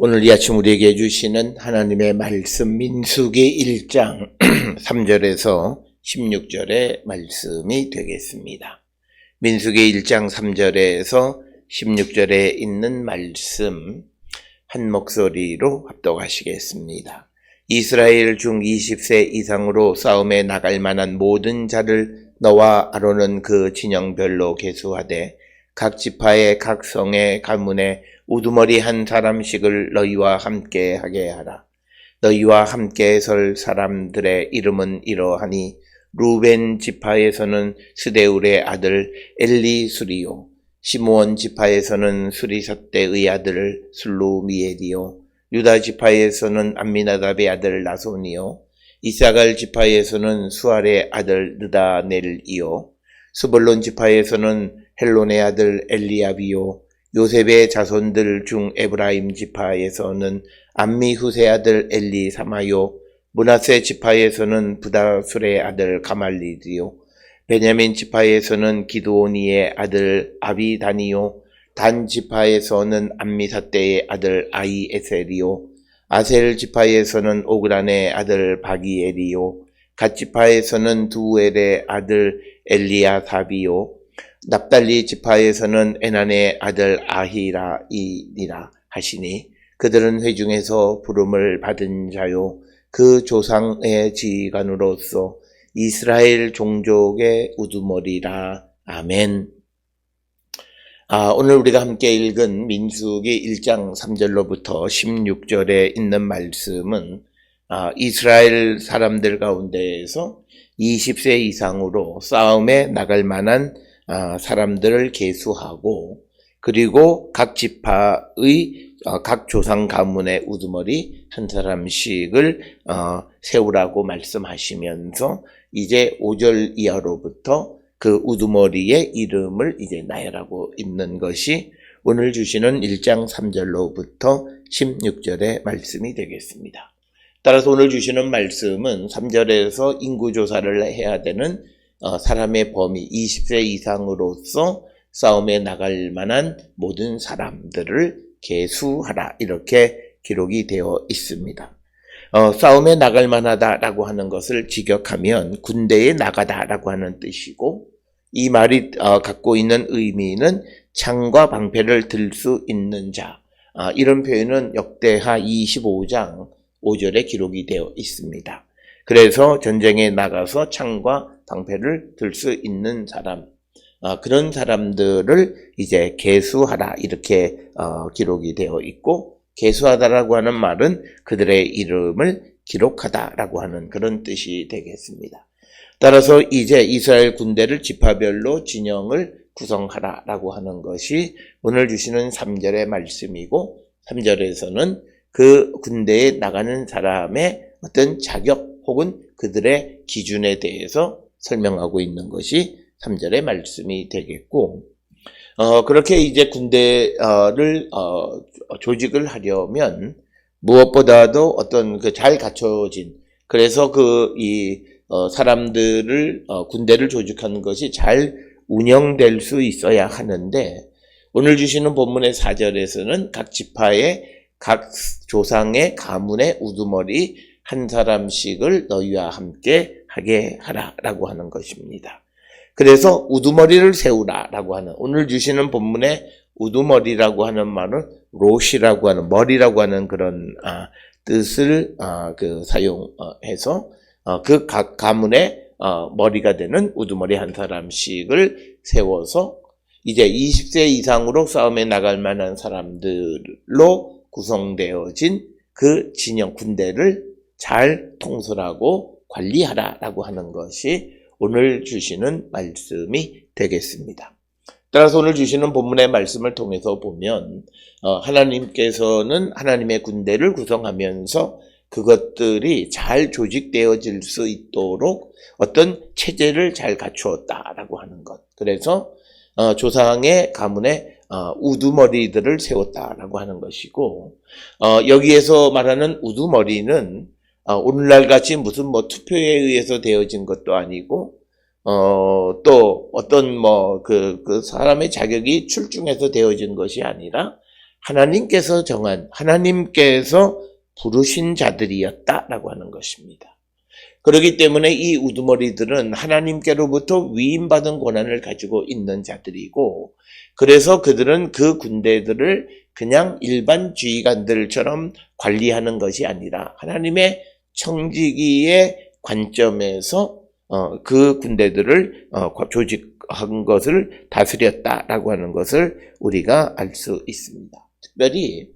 오늘 이 아침 우리에게 주시는 하나님의 말씀 민수기 1장 3절에서 16절의 말씀이 되겠습니다. 민수기 1장 3절에서 16절에 있는 말씀 한 목소리로 합독하시겠습니다. 이스라엘 중 20세 이상으로 싸움에 나갈 만한 모든 자를 너와 아론은 그 진영별로 계수하되 각 지파의 각 성의 가문에 우두머리 한 사람씩을 너희와 함께 하게 하라. 너희와 함께 설 사람들의 이름은 이러하니 루벤 지파에서는 스데울의 아들 엘리수리요, 시므온 지파에서는 수리삿대의 아들 슬루미엘이요, 유다 지파에서는 암미나답의 아들 나손이요, 이사갈 지파에서는 수알의 아들 느다넬이요, 스불론 지파에서는 헬론의 아들 엘리압이요, 요셉의 자손들 중 에브라임 지파에서는 암미후세 아들 엘리사마요, 므낫세 지파에서는 부다술의 아들 가말리디요, 베냐민 지파에서는 기드오니의 아들 아비다니요, 단 지파에서는 암미사떼의 아들 아이에셀이요, 아셀 지파에서는 오그란의 아들 바기엘이요, 갓 지파에서는 두엘의 아들 엘리야삽이요, 납달리 지파에서는 에난의 아들 아히라이니라 하시니 그들은 회중에서 부름을 받은 자요, 그 조상의 지간으로서 이스라엘 종족의 우두머리라. 아멘. 오늘 우리가 함께 읽은 민수기 1장 3절로부터 16절에 있는 말씀은 이스라엘 사람들 가운데에서 20세 이상으로 싸움에 나갈 만한 사람들을 계수하고, 그리고 각 지파의 각 조상 가문의 우두머리 한 사람씩을 세우라고 말씀하시면서 이제 5절 이하로부터 그 우두머리의 이름을 이제 나열하고 있는 것이 오늘 주시는 1장 3절로부터 16절의 말씀이 되겠습니다. 따라서 오늘 주시는 말씀은 3절에서 인구조사를 해야 되는 사람의 범위 20세 이상으로서 싸움에 나갈 만한 모든 사람들을 계수하라, 이렇게 기록이 되어 있습니다. 싸움에 나갈 만하다라고 하는 것을 직역하면 군대에 나가다라고 하는 뜻이고, 이 말이 갖고 있는 의미는 창과 방패를 들 수 있는 자, 이런 표현은 역대하 25장 5절에 기록이 되어 있습니다. 그래서 전쟁에 나가서 창과 방패를 들 수 있는 사람, 그런 사람들을 이제 계수하라, 이렇게 기록이 되어 있고, 계수하다라고 하는 말은 그들의 이름을 기록하다라고 하는 그런 뜻이 되겠습니다. 따라서 이제 이스라엘 군대를 지파별로 진영을 구성하라라고 하는 것이 오늘 주시는 3절의 말씀이고, 3절에서는 그 군대에 나가는 사람의 어떤 자격 혹은 그들의 기준에 대해서 설명하고 있는 것이 3절의 말씀이 되겠고, 그렇게 이제 군대를 조직을 하려면 무엇보다도 어떤 그 잘 갖춰진, 그래서 사람들을 군대를 조직하는 것이 잘 운영될 수 있어야 하는데, 오늘 주시는 본문의 4절에서는 각 지파의 각 조상의 가문의 우두머리 한 사람씩을 너희와 함께 하게 하라라고 하는 것입니다. 그래서 우두머리를 세우라라고 하는, 오늘 주시는 본문의 우두머리라고 하는 말은 롯이라고 하는, 머리라고 하는 그런 뜻을 사용해서 그 각 가문의 머리가 되는 우두머리 한 사람씩을 세워서 이제 20세 이상으로 싸움에 나갈 만한 사람들로 구성되어진 그 진영 군대를 잘 통솔하고 관리하라라고 하는 것이 오늘 주시는 말씀이 되겠습니다. 따라서 오늘 주시는 본문의 말씀을 통해서 보면 하나님께서는 하나님의 군대를 구성하면서 그것들이 잘 조직되어질 수 있도록 어떤 체제를 잘 갖추었다라고 하는 것. 그래서 조상의 가문에 우두머리들을 세웠다라고 하는 것이고, 여기에서 말하는 우두머리는 오늘날 같이 무슨 투표에 의해서 되어진 것도 아니고, 또 어떤 그 사람의 자격이 출중해서 되어진 것이 아니라 하나님께서 정한, 하나님께서 부르신 자들이었다라고 하는 것입니다. 그렇기 때문에 이 우두머리들은 하나님께로부터 위임받은 권한을 가지고 있는 자들이고, 그래서 그들은 그 군대들을 그냥 일반 지휘관들처럼 관리하는 것이 아니라 하나님의 청지기의 관점에서 그 군대들을 조직한 것을 다스렸다라고 하는 것을 우리가 알 수 있습니다. 특별히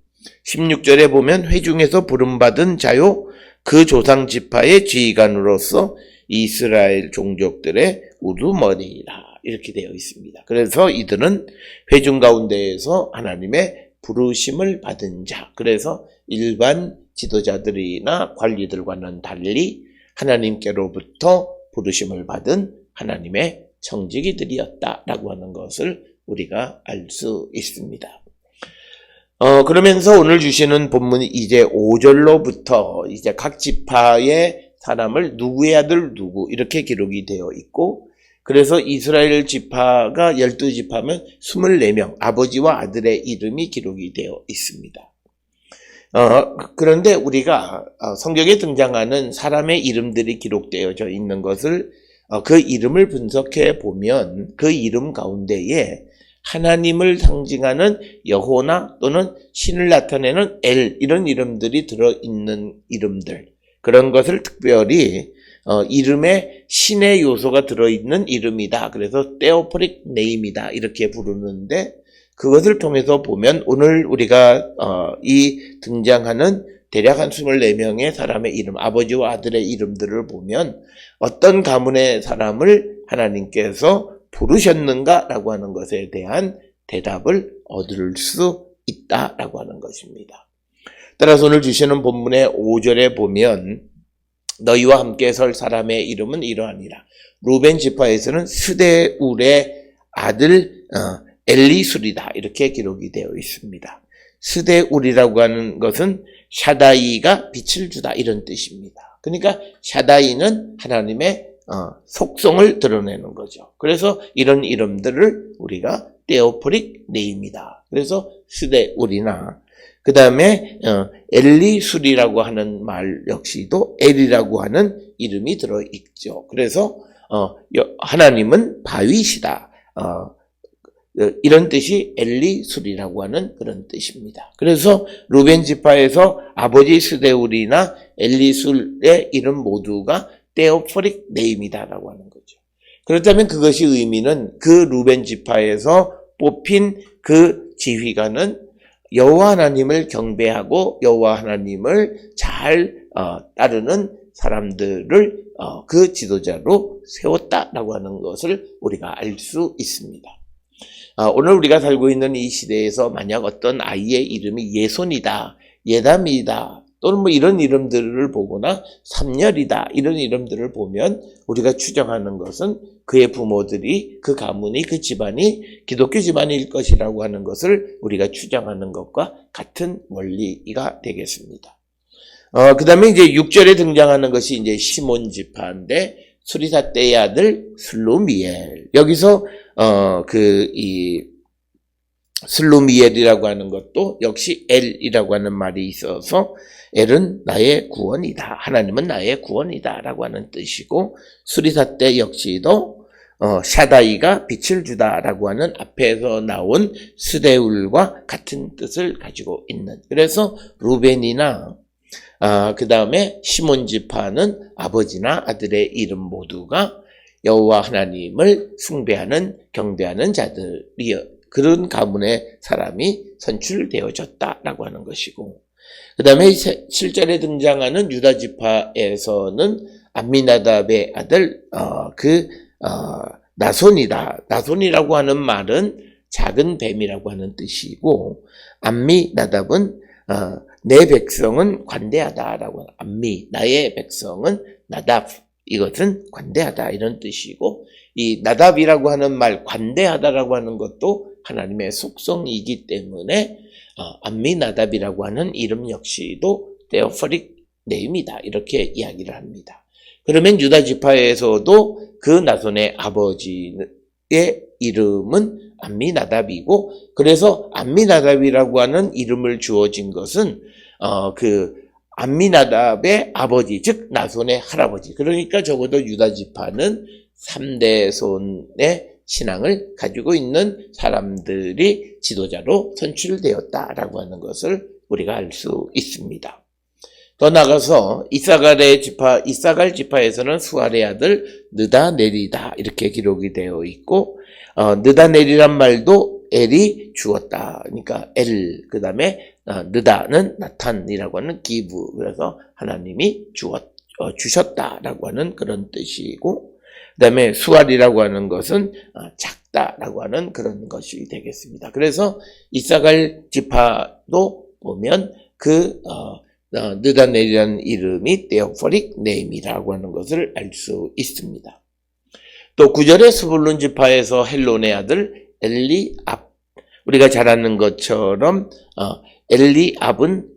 16절에 보면 회중에서 부름받은 자요 그 조상 지파의 지휘관으로서 이스라엘 종족들의 우두머리이라 이렇게 되어 있습니다. 그래서 이들은 회중 가운데에서 하나님의 부르심을 받은 자, 그래서 일반 지도자들이나 관리들과는 달리 하나님께로부터 부르심을 받은 하나님의 청지기들이었다라고 하는 것을 우리가 알 수 있습니다. 그러면서 오늘 주시는 본문이 이제 5절로부터 이제 각 지파의 사람을 누구의 아들 누구 이렇게 기록이 되어 있고, 그래서 이스라엘 지파가 12지파면 24명 아버지와 아들의 이름이 기록이 되어 있습니다. 그런데 우리가 성경에 등장하는 사람의 이름들이 기록되어져 있는 것을 그 이름을 분석해 보면 그 이름 가운데에 하나님을 상징하는 여호나 또는 신을 나타내는 엘 이런 이름들이 들어있는 이름들, 그런 것을 특별히 이름에 신의 요소가 들어있는 이름이다. 그래서 테오포릭 네임이다 이렇게 부르는데, 그것을 통해서 보면 오늘 우리가 이 등장하는 대략 한 24명의 사람의 이름, 아버지와 아들의 이름들을 보면 어떤 가문의 사람을 하나님께서 부르셨는가라고 하는 것에 대한 대답을 얻을 수 있다라고 하는 것입니다. 따라서 오늘 주시는 본문의 5절에 보면 너희와 함께 설 사람의 이름은 이러하니라. 루벤 지파에서는 스데울의 아들 엘리술이다 이렇게 기록이 되어 있습니다. 스데울이라고 하는 것은 샤다이가 빛을 주다 이런 뜻입니다. 그러니까 샤다이는 하나님의 속성을 드러내는 거죠. 그래서 이런 이름들을 우리가 테오포릭 네임이다. 그래서 스데울이나 그 다음에 엘리술이라고 하는 말 역시도 엘이라고 하는 이름이 들어있죠. 그래서 하나님은 바위시다. 이런 뜻이 엘리술이라고 하는 그런 뜻입니다. 그래서 루벤 지파에서 아버지 스데울이나 엘리술의 이름 모두가 테오포릭 네임이다라고 하는 거죠. 그렇다면 그것이 의미는 그 루벤 지파에서 뽑힌 그 지휘관은 여호와 하나님을 경배하고 여호와 하나님을 잘 따르는 사람들을 그 지도자로 세웠다라고 하는 것을 우리가 알 수 있습니다. 오늘 우리가 살고 있는 이 시대에서 만약 어떤 아이의 이름이 예손이다, 예담이다, 또는 뭐 이런 이름들을 보거나 삼열이다 이런 이름들을 보면 우리가 추정하는 것은 그의 부모들이, 그 가문이, 그 집안이 기독교 집안일 것이라고 하는 것을 우리가 추정하는 것과 같은 원리가 되겠습니다. 그 다음에 이제 6절에 등장하는 것이 이제 시몬 지파인데 수리사떼의 아들 슬루미엘. 여기서 이 슬루미엘이라고 하는 것도 역시 엘이라고 하는 말이 있어서 엘은 나의 구원이다. 하나님은 나의 구원이다. 라고 하는 뜻이고, 수리사떼 역시도 샤다이가 빛을 주다. 라고 하는 앞에서 나온 스데울과 같은 뜻을 가지고 있는. 그래서 루벤이나 그 다음에 시몬 지파는 아버지나 아들의 이름 모두가 여호와 하나님을 숭배하는, 경배하는 자들이여 그런 가문의 사람이 선출되어졌다라고 하는 것이고, 그 다음에 7절에 등장하는 유다 지파에서는 암미나답의 아들 나손이다. 나손이라고 하는 말은 작은 뱀이라고 하는 뜻이고, 암미나답은 내 백성은 관대하다라고 하는, 암미 나의 백성은 나답, 이것은 관대하다 이런 뜻이고, 이 나답이라고 하는 말, 관대하다라고 하는 것도 하나님의 속성이기 때문에 암미나답이라고 하는 이름 역시도 테오포릭 네임이다 이렇게 이야기를 합니다. 그러면 유다 지파에서도 그 나손의 아버지의 이름은 암미나답이고, 그래서 암미나답이라고 하는 이름을 주어진 것은 그 암미나답의 아버지, 즉 나손의 할아버지. 그러니까 적어도 유다 지파는 3대 손의 신앙을 가지고 있는 사람들이 지도자로 선출되었다라고 하는 것을 우리가 알 수 있습니다. 더 나가서 이사갈 지파에서는 수알의 아들 느다넬이다 이렇게 기록이 되어 있고, 느다넬이란 말도 엘이 주었다. 그러니까 엘, 그 다음에 느다는 나탄이라고 하는 기브, 그래서 하나님이 주셨다라고 하는 그런 뜻이고, 그 다음에 수알이라고 하는 것은 작다라고 하는 그런 것이 되겠습니다. 그래서 이사갈 지파도 보면 느다넬이라는 이름이 theophoric name이라고 하는 것을 알 수 있습니다. 또 9절에 스불론 지파에서 헬론의 아들 엘리압, 우리가 잘 아는 것처럼 엘리압은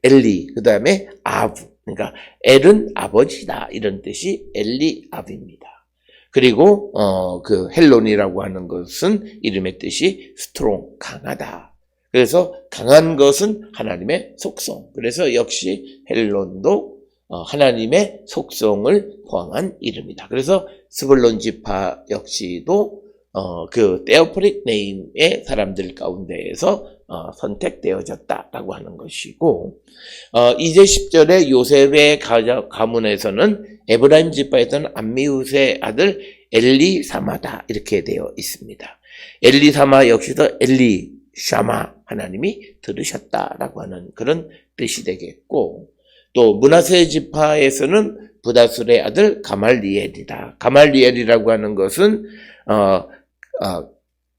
엘리, 그 다음에 아브, 그러니까 엘은 아버지다 이런 뜻이 엘리압입니다. 그리고 그 헬론이라고 하는 것은 이름의 뜻이 strong, 강하다. 그래서 강한 것은 하나님의 속성. 그래서 역시 헬론도 하나님의 속성을 포함한 이름이다. 그래서 스불론 지파 역시도 그 theophoric name의 사람들 가운데에서 선택되어졌다라고 하는 것이고, 이제 10절에 요셉의 가문에서는 에브라임 지파에서는 암미우스의 아들 엘리사마다 이렇게 되어 있습니다. 엘리사마 역시도 엘리샤마, 하나님이 들으셨다라고 하는 그런 뜻이 되겠고, 또 므낫세 지파에서는 부다술의 아들 가말리엘이다. 가말리엘이라고 하는 것은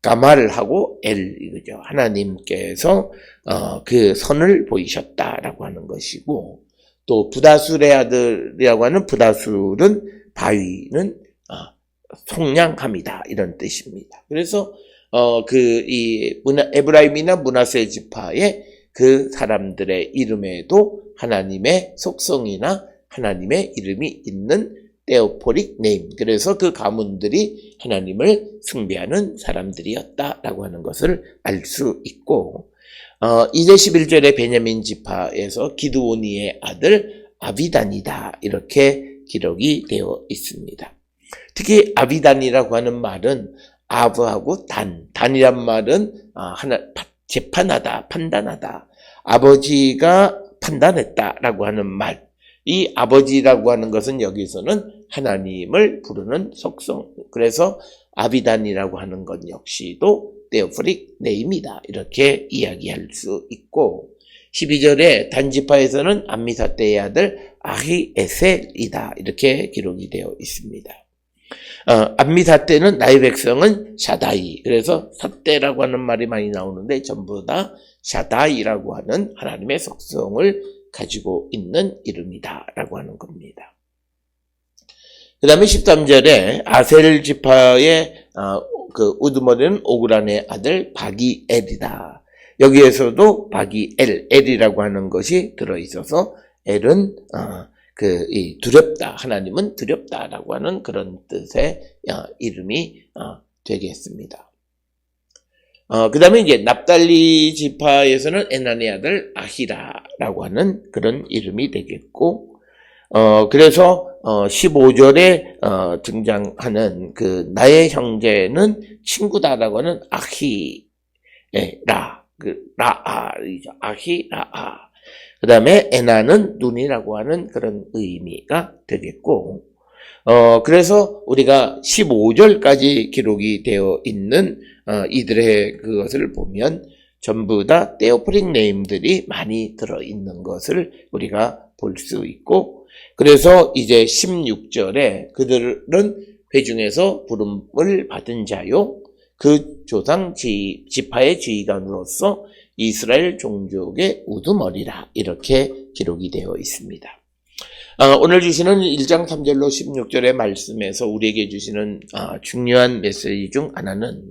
가말하고 엘, 이거죠. 하나님께서 그 선을 보이셨다라고 하는 것이고, 또 부다술의 아들이라고 하는 부다술은 바위는 속량함이다 이런 뜻입니다. 그래서 에브라임이나 므낫세 지파의 그 사람들의 이름에도 하나님의 속성이나 하나님의 이름이 있는 theophoric name, 그래서 그 가문들이 하나님을 숭배하는 사람들이었다라고 하는 것을 알 수 있고, 이제 11절에 베냐민 지파에서 기드오니의 아들 아비단이다 이렇게 기록이 되어 있습니다. 특히 아비단이라고 하는 말은 아브하고 단이란 말은 재판하다, 판단하다, 아버지가 판단했다라고 하는 말. 이 아버지라고 하는 것은 여기서는 하나님을 부르는 속성. 그래서 아비단이라고 하는 것 역시도 theophoric name이다 이렇게 이야기할 수 있고, 12절에 단지파에서는 암미사떼의 아들 아히에셀이다 이렇게 기록이 되어 있습니다. 암미사떼는 나의 백성은 샤다이, 그래서 사떼라고 하는 말이 많이 나오는데 전부 다 샤다이라고 하는 하나님의 속성을 가지고 있는 이름이다라고 하는 겁니다. 그 다음에 13절에 아셀 지파의 그 우두머리는 오그란의 아들 바기엘이다. 여기에서도 바기엘, 엘이라고 하는 것이 들어있어서 엘은 두렵다, 하나님은 두렵다라고 하는 그런 뜻의 이름이 되겠습니다. 그 다음에 이제 납달리 지파에서는 에난의 아들 아히라라고 하는 그런 이름이 되겠고, 그래서 15절에 등장하는 그 나의 형제는 친구다라고 하는 아히라, 라아이죠. 아히라아. 그 다음에 에나는 눈이라고 하는 그런 의미가 되겠고, 그래서 우리가 15절까지 기록이 되어 있는 이들의 그것을 보면 전부 다 theophoric name들이 많이 들어있는 것을 우리가 볼 수 있고, 그래서 이제 16절에 그들은 회중에서 부름을 받은 자요, 그 조상 지파의 지휘관으로서 이스라엘 종족의 우두머리라 이렇게 기록이 되어 있습니다. 오늘 주시는 1장 3절로 16절의 말씀에서 우리에게 주시는 중요한 메시지 중 하나는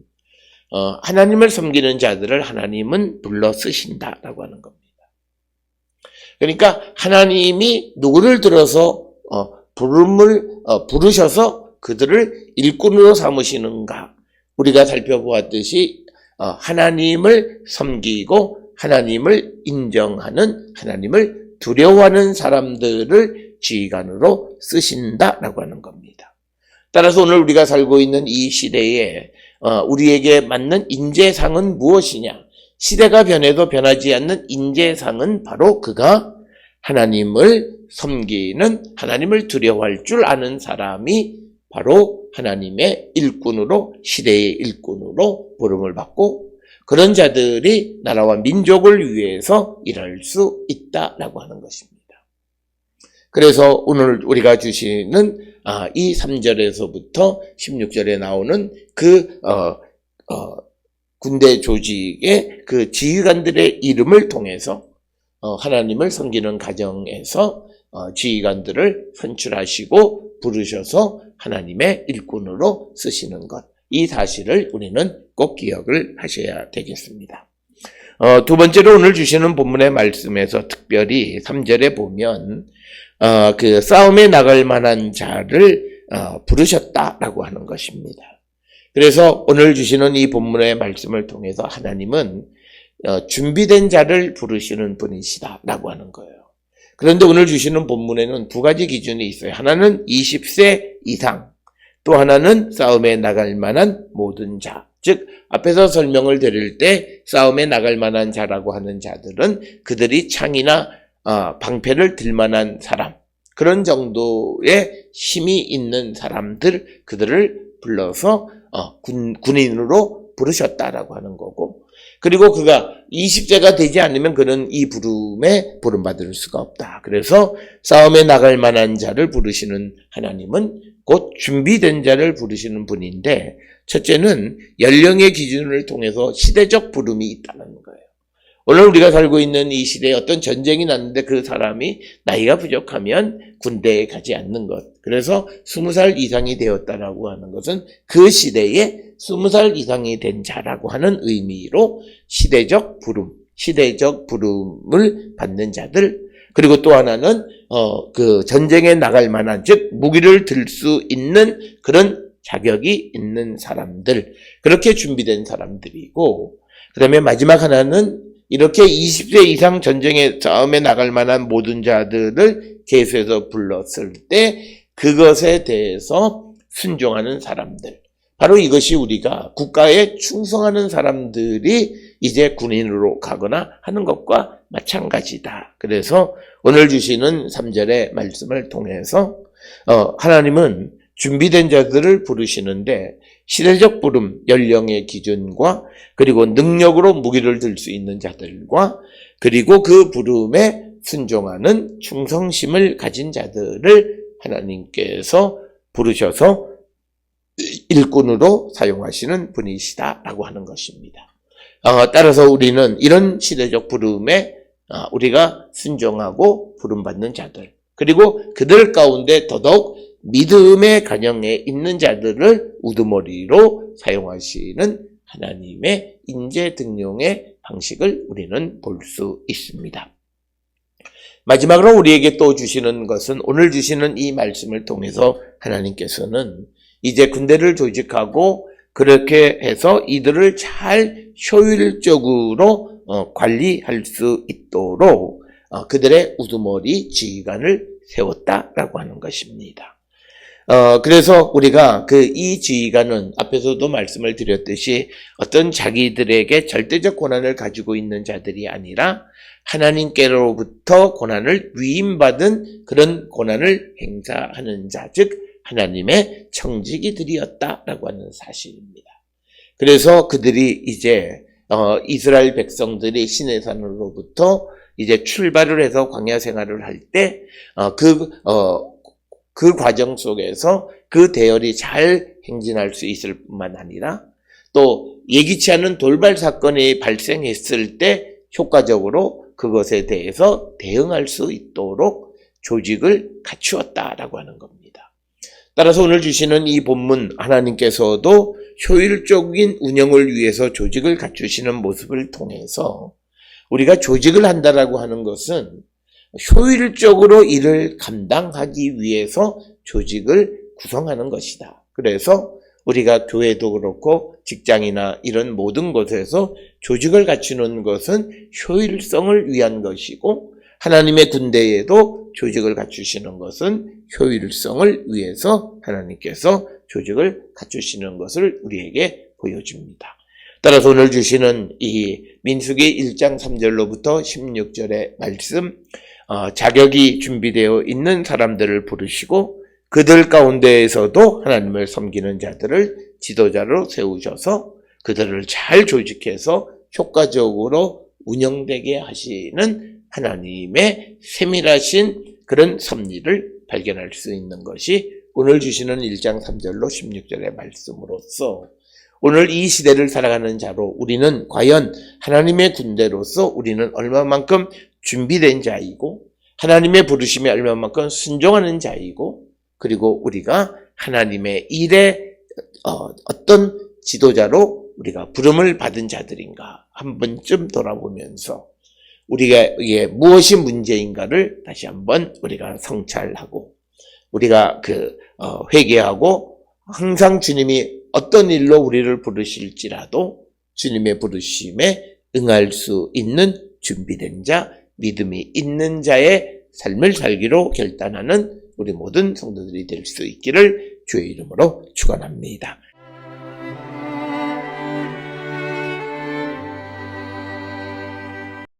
하나님을 섬기는 자들을 하나님은 불러 쓰신다라고 하는 겁니다. 그러니까 하나님이 누구를 들어서 부르셔서 그들을 일꾼으로 삼으시는가, 우리가 살펴보았듯이 하나님을 섬기고 하나님을 인정하는, 하나님을 두려워하는 사람들을 지휘관으로 쓰신다라고 하는 겁니다. 따라서 오늘 우리가 살고 있는 이 시대에 우리에게 맞는 인재상은 무엇이냐? 시대가 변해도 변하지 않는 인재상은 바로 그가 하나님을 섬기는, 하나님을 두려워할 줄 아는 사람이 바로 하나님의 일꾼으로, 시대의 일꾼으로 부름을 받고, 그런 자들이 나라와 민족을 위해서 일할 수 있다라고 하는 것입니다. 그래서 오늘 우리가 주시는 이 3절에서부터 16절에 나오는 군대 조직의 그 지휘관들의 이름을 통해서 하나님을 섬기는 가정에서 지휘관들을 선출하시고 부르셔서 하나님의 일꾼으로 쓰시는 것, 이 사실을 우리는 꼭 기억을 하셔야 되겠습니다. 두 번째로 오늘 주시는 본문의 말씀에서 특별히 3절에 보면 그 싸움에 나갈 만한 자를 부르셨다라고 하는 것입니다. 그래서 오늘 주시는 이 본문의 말씀을 통해서 하나님은 준비된 자를 부르시는 분이시다라고 하는 거예요. 그런데 오늘 주시는 본문에는 두 가지 기준이 있어요. 하나는 20세 이상, 또 하나는 싸움에 나갈 만한 모든 자. 즉 앞에서 설명을 드릴 때 싸움에 나갈 만한 자라고 하는 자들은 그들이 창이나 방패를 들 만한 사람, 그런 정도의 힘이 있는 사람들, 그들을 불러서 군인으로 부르셨다라고 하는 거고, 그리고 그가 20세가 되지 않으면 그는 이 부름에 부름받을 수가 없다. 그래서 싸움에 나갈 만한 자를 부르시는 하나님은 곧 준비된 자를 부르시는 분인데, 첫째는 연령의 기준을 통해서 시대적 부름이 있다는 거예요. 오늘 우리가 살고 있는 이 시대에 어떤 전쟁이 났는데 그 사람이 나이가 부족하면 군대에 가지 않는 것. 그래서 20살 이상이 되었다라고 하는 것은 그 시대에 20살 이상이 된 자라고 하는 의미로 시대적 부름을 받는 자들, 그리고 또 하나는 그 전쟁에 나갈 만한, 즉 무기를 들 수 있는 그런 자격이 있는 사람들, 그렇게 준비된 사람들이고, 그 다음에 마지막 하나는 이렇게 20세 이상 전쟁에 싸움에 나갈 만한 모든 자들을 계수해서 불렀을 때 그것에 대해서 순종하는 사람들, 바로 이것이 우리가 국가에 충성하는 사람들이 이제 군인으로 가거나 하는 것과 마찬가지다. 그래서 오늘 주시는 3절의 말씀을 통해서 하나님은 준비된 자들을 부르시는데 시대적 부름, 연령의 기준과 그리고 능력으로 무기를 들 수 있는 자들과 그리고 그 부름에 순종하는 충성심을 가진 자들을 하나님께서 부르셔서 일꾼으로 사용하시는 분이시다라고 하는 것입니다. 따라서 우리는 이런 시대적 부름에 우리가 순종하고 부름받는 자들, 그리고 그들 가운데 더더욱 믿음의 가정에 있는 자들을 우두머리로 사용하시는 하나님의 인재 등용의 방식을 우리는 볼 수 있습니다. 마지막으로 우리에게 또 주시는 것은, 오늘 주시는 이 말씀을 통해서 하나님께서는 이제 군대를 조직하고 그렇게 해서 이들을 잘 효율적으로 관리할 수 있도록 그들의 우두머리 지휘관을 세웠다라고 하는 것입니다. 그래서 우리가 이 지휘관은 앞에서도 말씀을 드렸듯이 어떤 자기들에게 절대적 권한을 가지고 있는 자들이 아니라 하나님께로부터 권한을 위임받은 그런 권한을 행사하는 자, 즉 하나님의 청지기들이었다라고 하는 사실입니다. 그래서 그들이 이제 이스라엘 백성들이 시내산으로부터 이제 출발을 해서 광야 생활을 할 때 그 과정 속에서 그 대열이 잘 행진할 수 있을 뿐만 아니라 또 예기치 않은 돌발 사건이 발생했을 때 효과적으로 그것에 대해서 대응할 수 있도록 조직을 갖추었다라고 하는 겁니다. 따라서 오늘 주시는 이 본문, 하나님께서도 효율적인 운영을 위해서 조직을 갖추시는 모습을 통해서 우리가 조직을 한다라고 하는 것은 효율적으로 일을 감당하기 위해서 조직을 구성하는 것이다. 그래서 우리가 교회도 그렇고 직장이나 이런 모든 곳에서 조직을 갖추는 것은 효율성을 위한 것이고 하나님의 군대에도 조직을 갖추시는 것은 효율성을 위해서 하나님께서 조직을 갖추시는 것을 우리에게 보여줍니다. 따라서 오늘 주시는 이 민수기 1장 3절로부터 16절의 말씀, 자격이 준비되어 있는 사람들을 부르시고 그들 가운데에서도 하나님을 섬기는 자들을 지도자로 세우셔서 그들을 잘 조직해서 효과적으로 운영되게 하시는 하나님의 세밀하신 그런 섭리를 발견할 수 있는 것이 오늘 주시는 1장 3절로 16절의 말씀으로서 오늘 이 시대를 살아가는 자로 우리는 과연 하나님의 군대로서 우리는 얼마만큼 준비된 자이고 하나님의 부르심에 얼마만큼 순종하는 자이고 그리고 우리가 하나님의 일에 어떤 지도자로 우리가 부름을 받은 자들인가 한 번쯤 돌아보면서 우리가 이게 무엇이 문제인가를 다시 한번 우리가 성찰하고 우리가 회개하고 항상 주님이 어떤 일로 우리를 부르실지라도 주님의 부르심에 응할 수 있는 준비된 자, 믿음이 있는 자의 삶을 살기로 결단하는 우리 모든 성도들이 될 수 있기를 주의 이름으로 축원합니다.